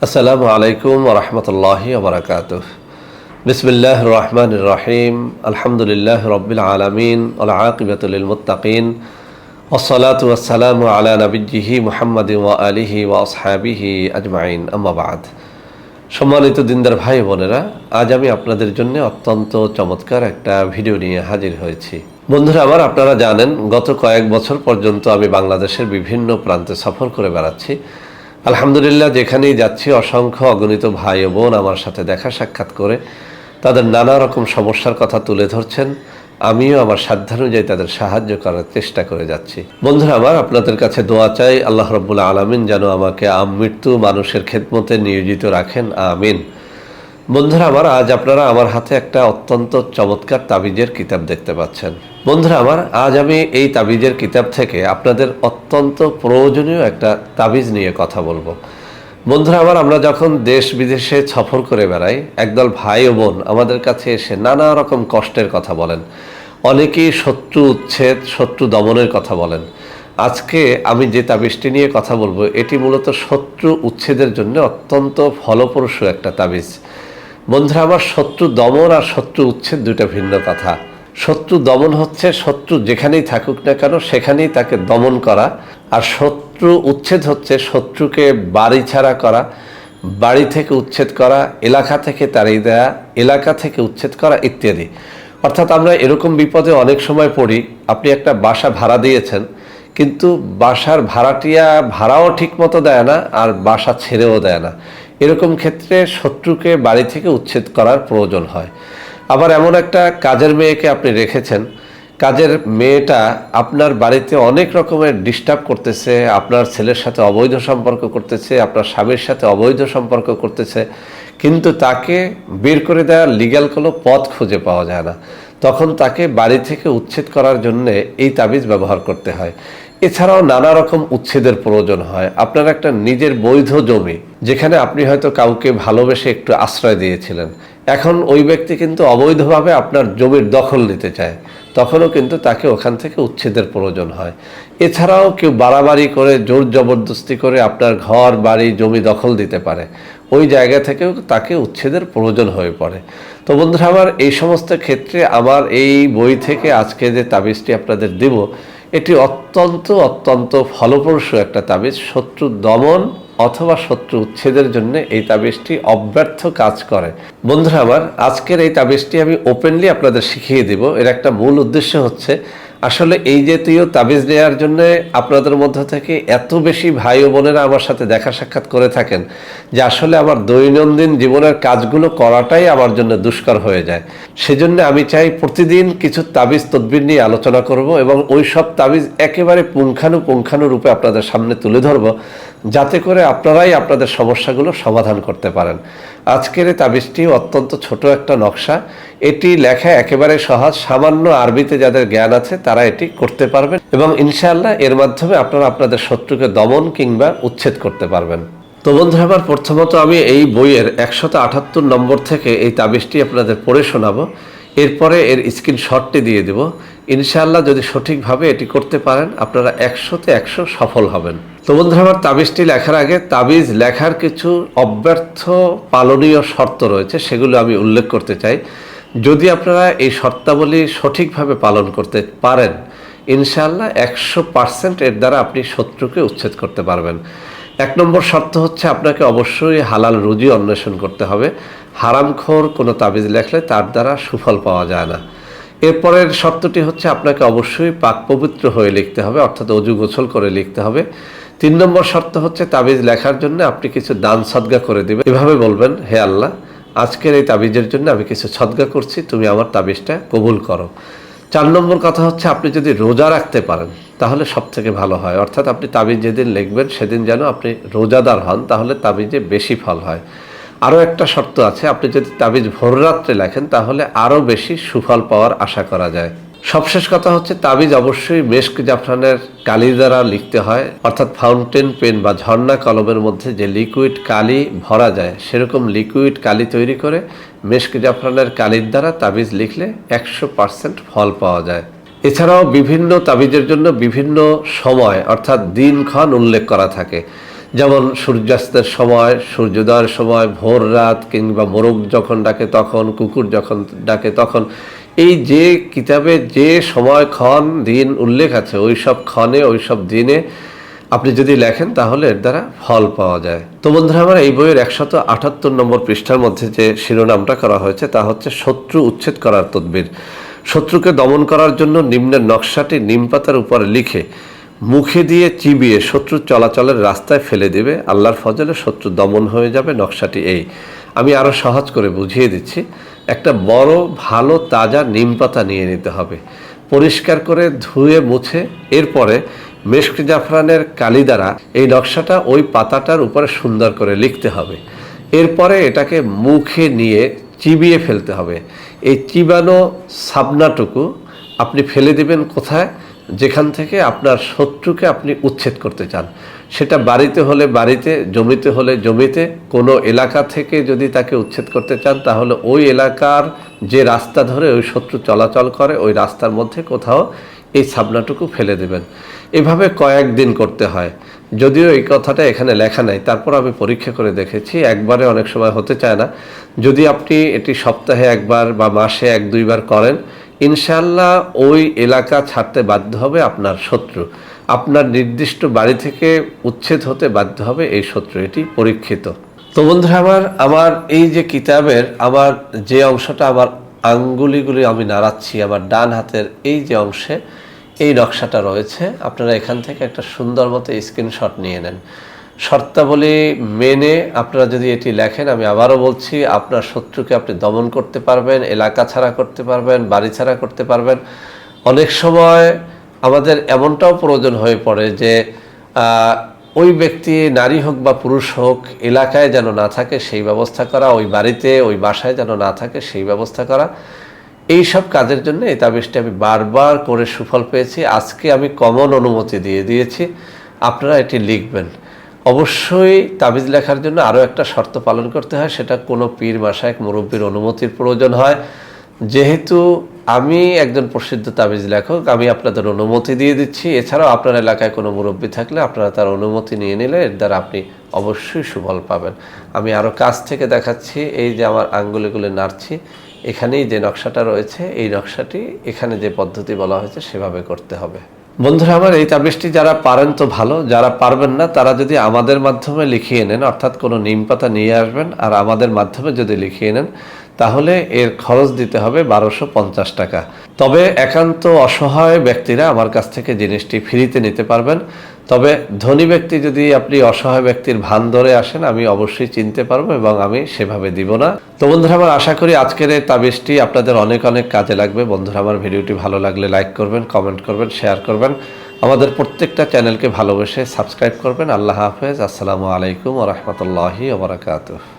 আসসালামু আলাইকুম ওয়া রাহমাতুল্লাহি ওয়া বারাকাতুহু। বিসমিল্লাহির রহমানির রহিম। আলহামদুলিল্লাহি রাব্বিল আলামিন ওয়াল আকিবাতু লিল মুত্তাকিন। ওয়াসসালাতু ওয়াসসালামু আলা নাবিয়্যিহি মুহাম্মাদিন ওয়া আলিহি ওয়া আসহাবিহি আজমাইন। আম্মা বা'দ। সম্মানিত দিনদার ভাই বোনেরা, আজ আমি আপনাদের জন্য অত্যন্ত চমৎকার একটা ভিডিও নিয়ে হাজির হয়েছি। বন্ধুরা আমার, আপনারা জানেন গত কয়েক বছর পর্যন্ত আমি বাংলাদেশের বিভিন্ন প্রান্তে সফর করে বেড়াচ্ছি। আলহামদুলিল্লাহ, যেখানেই যাচ্ছি অসংখ্য অগণিত ভাই ও বোন আমার সাথে দেখা সাক্ষাৎ করে তাদের নানা রকম সমস্যার কথা তুলে ধরছেন। আমিও আমার সাধ্যানুযায়ী তাদের সাহায্য করার চেষ্টা করে যাচ্ছি। বন্ধুরা আমার, আপনাদের কাছে দোয়া চাই, আল্লাহ রাব্বুল আলামিন যেন আমাকে আমৃত্যু মানুষের খেদমতে নিয়োজিত রাখেন, আমিন। বন্ধুরা আমার, আজ আপনারা আমার হাতে একটা অত্যন্ত চমৎকার তাবিজের কিতাব দেখতে পাচ্ছেন। বন্ধুরা আমার, আজ আমি এই তাবিজের কিতাব থেকে আপনাদের অত্যন্ত প্রয়োজনীয় একটা তাবিজ নিয়ে কথা বলবো। বন্ধুরা আমার, আমরা যখন দেশ বিদেশে সফর করে বেড়াই, একদল ভাই ও বোন আমাদের কাছে এসে নানা রকম কষ্টের কথা বলেন। অনেকেই শত্রু উচ্ছেদ, শত্রু দমনের কথা বলেন। আজকে আমি যে তাবিজটি নিয়ে কথা বলবো, এটি মূলত শত্রু উচ্ছেদের জন্য অত্যন্ত ফলপ্রসূ একটা তাবিজ। বন্ধুরা আমার, শত্রু দমন আর শত্রু উচ্ছেদ দুইটা ভিন্ন কথা। শত্রু দমন হচ্ছে শত্রু যেখানেই থাকুক না কেন সেখানেই তাকে দমন করা, আর শত্রু উচ্ছেদ হচ্ছে শত্রুকে বাড়ি ছাড়া করা, বাড়ি থেকে উচ্ছেদ করা, এলাকা থেকে তাড়িয়ে দেয়া, এলাকা থেকে উচ্ছেদ করা ইত্যাদি। অর্থাৎ আমরা এরকম বিপদে অনেক সময় পড়ি। আপনি একটা বাসা ভাড়া দিয়েছেন, কিন্তু বাসার ভাড়াটিয়া ভাড়াও ঠিক মতো দেয় না, আর বাসা ছেড়েও দেয় না। এরকম ক্ষেত্রে শত্রুকে বাড়ি থেকে উচ্ছেদ করার প্রয়োজন হয়। আবার এমন একটা কাজের মেয়েকে আপনি রেখেছেন, কাজের মেয়েটা আপনার বাড়িতে অনেক রকমের ডিস্টার্ব করতেছে, আপনার ছেলের সাথে অবৈধ সম্পর্ক করতেছে, আপনার স্বামীর সাথে অবৈধ সম্পর্ক করতেছে, কিন্তু তাকে বের করে দেওয়ার লিগ্যাল কোনো পথ খুঁজে পাওয়া যায় না। তখন তাকে বাড়ি থেকে উচ্ছেদ করার জন্যে এই তাবিজ ব্যবহার করতে হয়। এছাড়াও নানা রকম উচ্ছেদের প্রয়োজন হয়। আপনার একটা নিজের বৈধ জমি, যেখানে আপনি হয়তো কাউকে ভালোবেসে একটু আশ্রয় দিয়েছিলেন, এখন ওই ব্যক্তি কিন্তু অবৈধভাবে আপনার জমির দখল নিতে চায়, তখনও কিন্তু তাকে ওখান থেকে উচ্ছেদের প্রয়োজন হয়। এছাড়াও কেউ বাড়াবাড়ি করে জোর জবরদস্তি করে আপনার ঘর বাড়ি জমি দখল দিতে পারে, ওই জায়গা থেকেও তাকে উচ্ছেদের প্রয়োজন হয়ে পড়ে। তো বন্ধুরা আমার, এই সমস্ত ক্ষেত্রে আমার এই বই থেকে আজকে যে তাবিজটি আপনাদের দেব, এটি অত্যন্ত অত্যন্ত ফলপ্রসূ একটা তাবিজ। শত্রু দমন অথবা শত্রু উচ্ছেদের জন্য এই তাবিজটি অব্যর্থ কাজ করে। বন্ধুরা আমার, আজকের এই তাবিজটি আমি ওপেনলি আপনাদের শিখিয়ে দেব। এর একটা মূল উদ্দেশ্য হচ্ছে, আসলে এই জাতীয় তাবিজ নেওয়ার জন্য আপনাদের মধ্য থেকে এত বেশি ভাই ও বোনেরা আমার সাথে দেখা সাক্ষাৎ করে থাকেন যে আসলে আমার দৈনন্দিন জীবনের কাজগুলো করাটাই আমার জন্য দুষ্কর হয়ে যায়। সেজন্য আমি চাই প্রতিদিন কিছু তাবিজ তদবির নিয়ে আলোচনা করব এবং ওই সব তাবিজ একেবারে পুঙ্খানুরূপে আপনাদের সামনে তুলে ধরব, যাতে করে আপনারাই আপনাদের সমস্যাগুলো সমাধান করতে পারেন। আজকের এই তাবিজটি অত্যন্ত ছোট একটা নকশা। এটি লেখা একেবারে সহজ, সামান্য আরবিতে যাদের জ্ঞান আছে তারা এটি করতে পারবেন এবং ইনশাআল্লাহ এর মাধ্যমে আপনারা আপনাদের শত্রুকে দমন কিংবা উচ্ছেদ করতে পারবেন। তো বন্ধুরা আমার, প্রথমত আমি এই বইয়ের 178 নম্বর থেকে এই তাবিজটি আপনাদের পড়ে শোনাবো। এরপরে এর স্ক্রিনশটটি দিয়ে দেব। ইনশাআল্লাহ যদি সঠিকভাবে এটি করতে পারেন, আপনারা 100তে 100 সফল হবেন। তো বন্ধুরা আমার, তাবিজটি লেখার আগে তাবিজ লেখার কিছু অব্যর্থ পালনীয় শর্ত রয়েছে, সেগুলো আমি উল্লেখ করতে চাই। যদি আপনারা এই শর্তাবলী সঠিকভাবে পালন করতে পারেন, ইনশাআল্লাহ 100% এর দ্বারা আপনি শত্রুকে উচ্ছেদ করতে পারবেন। 1 নম্বর শর্ত হচ্ছে, আপনাকে অবশ্যই হালাল রুজি অন্বেষণ করতে হবে। হারামখোর কোনো তাবিজ লেখলে তার দ্বারা সুফল পাওয়া যায় না। এরপরের শর্তটি হচ্ছে, আপনাকে অবশ্যই পাক পবিত্র হয়ে লিখতে হবে, অর্থাৎ অজু গোসল করে লিখতে হবে। 3 নম্বর শর্ত হচ্ছে, তাবিজ লেখার জন্য আপনি কিছু দান সদকা করে দিবেন। এভাবে বলবেন, হে আল্লাহ, আজকের এই তাবিজের জন্য আমি কিছু সদকা করছি, তুমি আমার তাবিজটা কবুল করো। 4 নম্বর কথা হচ্ছে, আপনি যদি রোজা রাখতে পারেন তাহলে সব থেকে ভালো হয়, অর্থাৎ আপনি তাবিজ যেদিন লিখবেন সেদিন যেন আপনি রোজাদার হন, তাহলে তাবিজে বেশি ফল হয়। আরও একটা শর্ত আছে, আপনি যদি তাবিজ ভোর রাত্রে লেখেন তাহলে আরও বেশি সুফল পাওয়ার আশা করা যায়। সবশেষ কথা হচ্ছে, তাবিজ অবশ্যই মেশক জাফরানের কালি দ্বারা লিখতে হয়, অর্থাৎ ফাউন্টেন পেন বা ঝর্ণা কলমের মধ্যে যে লিকুইড কালি ভরা যায়, সেরকম লিকুইড কালি তৈরি করে মেশক জাফরানের কালির দ্বারা তাবিজ লিখলে 100% ফল পাওয়া যায়। এছাড়াও বিভিন্ন তাবিজের জন্য বিভিন্ন সময় অর্থাৎ দিনক্ষণ উল্লেখ করা থাকে। যেমন সূর্যাস্তের সময়, সূর্যোদয়ের সময়, ভোর রাত, কিংবা মোরগ যখন ডাকে তখন, কুকুর যখন ডাকে তখন, এই যে কিতাবে যে সময়ক্ষণ দিন উল্লেখ আছে ওই সব ক্ষণে ওই সব দিনে আপনি যদি লেখেন তাহলে এর দ্বারা ফল পাওয়া যায়। তো বন্ধুরা আমার, এই বইয়ের 178 নম্বর পৃষ্ঠার মধ্যে যে শিরোনামটা করা হয়েছে তা হচ্ছে শত্রু উচ্ছেদ করার তদবির। শত্রুকে দমন করার জন্য নিম্নের নকশাটি নিমপাতার উপরে লিখে মুখে দিয়ে চিবিয়ে শত্রু চলাচলের রাস্তায় ফেলে দেবে। আল্লাহর ফজলে শত্রু দমন হয়ে যাবে। নকশাটি এই, আমি আরও সহজ করে বুঝিয়ে দিচ্ছি। একটা বড় ভালো তাজা নিম পাতা নিয়ে নিতে হবে, পরিষ্কার করে ধুয়ে মুছে এরপরে মেশক জাফরানের কালি দ্বারা এই নকশাটা ওই পাতাটার উপরে সুন্দর করে লিখতে হবে। এরপরে এটাকে মুখে নিয়ে চিবিয়ে ফেলতে হবে। এই চিবানো সাবনাটুকু আপনি ফেলে দিবেন কোথায়? যেখান থেকে আপনার শত্রুকে আপনি উচ্ছেদ করতে চান, সেটা বাড়িতে হলে বাড়িতে, জমিতে হলে জমিতে। কোনো এলাকা থেকে যদি তাকে উচ্ছেদ করতে চান তাহলে ওই এলাকার যে রাস্তা ধরে ওই শত্রু চলাচল করে ওই রাস্তার মধ্যে কোথাও এই ছাবনাটুকু ফেলে দেবেন। এভাবে কয়েকদিন করতে হয়। যদিও এই কথাটা এখানে লেখা নাই, তারপর আমি পরীক্ষা করে দেখেছি, একবারে অনেক সময় হতে চায় না। যদি আপনি এটি সপ্তাহে একবার বা মাসে 1-2 বার করেন, ইনশাআল্লাহ ওই এলাকা ছাড়তে বাধ্য হবে আপনার শত্রু। আপনার নির্দিষ্ট বাড়ি থেকে উচ্ছেদ হতে বাধ্য হবে এই শত্রু। এটি পরীক্ষিত। তো বন্ধুরা আমার এই যে কিতাবের আমার যে অংশটা আমার আঙ্গুলিগুলি আমি নাড়াচ্ছি, আমার ডান হাতের এই যে অংশে এই নকশাটা রয়েছে, আপনারা এখান থেকে একটা সুন্দর মতো স্ক্রিনশট নিয়ে নেন। শর্তাবলী মেনে আপনারা যদি এটি লেখেন, আমি আবারও বলছি, আপনার শত্রুকে আপনি দমন করতে পারবেন, এলাকা ছাড়া করতে পারবেন, বাড়ি ছাড়া করতে পারবেন। অনেক সময় আমাদের এমনটাও প্রয়োজন হয়ে পড়ে যে ওই ব্যক্তি নারী হোক বা পুরুষ হোক এলাকায় যেন না থাকে সেই ব্যবস্থা করা, ওই বাড়িতে ওই বাসায় যেন না থাকে সেই ব্যবস্থা করা। এই সব কাজের জন্য এই তাবিজটি আমি বারবার করে সুফল পেয়েছি। আজকে আমি কমন অনুমতি দিয়ে দিয়েছি, আপনারা এটি লিখবেন। অবশ্যই তাবিজ লেখার জন্য আরও একটা শর্ত পালন করতে হয়, সেটা কোনো পীর মাশায়েখ মুরব্বির অনুমতির প্রয়োজন হয়। যেহেতু আমি একজন প্রসিদ্ধ তাবিজ লেখক, আমি আপনাদের অনুমতি দিয়ে দিচ্ছি। এছাড়াও আপনার এলাকায় কোনো মুরব্বি থাকলে আপনারা তার অনুমতি নিয়ে নিলে এর দ্বারা আপনি অবশ্যই সুফল পাবেন। আমি আরও কাছ থেকে দেখাচ্ছি। এই যে আমার আঙ্গুলিগুলো নাড়ছি, এখানেই যে নকশাটা রয়েছে এই নকশাটি এখানে যে পদ্ধতি বলা হয়েছে সেভাবে করতে হবে। বন্ধুরা আমার, এই তাবিজটি যারা পারেন তো ভালো, যারা পারবেন না তারা যদি আমাদের মাধ্যমে লিখিয়ে নেন, অর্থাৎ কোনো নিম পাতা নিয়ে আসবেন আর আমাদের মাধ্যমে যদি লিখিয়ে নেন, তাহলে এর খরচ দিতে হবে 1250 টাকা। তবে একান্ত অসহায় ব্যক্তিরা আমার কাছ থেকে জিনিসটি ফ্রিতে নিতে পারবেন। তবে ধনী ব্যক্তি যদি আপনি অসহায় ব্যক্তির ভান ধরে আসেন, আমি অবশ্যই চিনতে পারবো এবং আমি সেভাবে দিব না। তো বন্ধুরা আমার, আশা করি আজকের এই তাবিজটি আপনাদের অনেক অনেক কাজে লাগবে। বন্ধুরা আমার, ভিডিওটি ভালো লাগলে লাইক করবেন, কমেন্ট করবেন, শেয়ার করবেন। আমাদের প্রত্যেকটা চ্যানেলকে ভালোবেসে সাবস্ক্রাইব করবেন। আল্লাহ হাফেজ। আসসালামু আলাইকুম ওয়া রাহমাতুল্লাহি ওয়া বারাকাতুহু।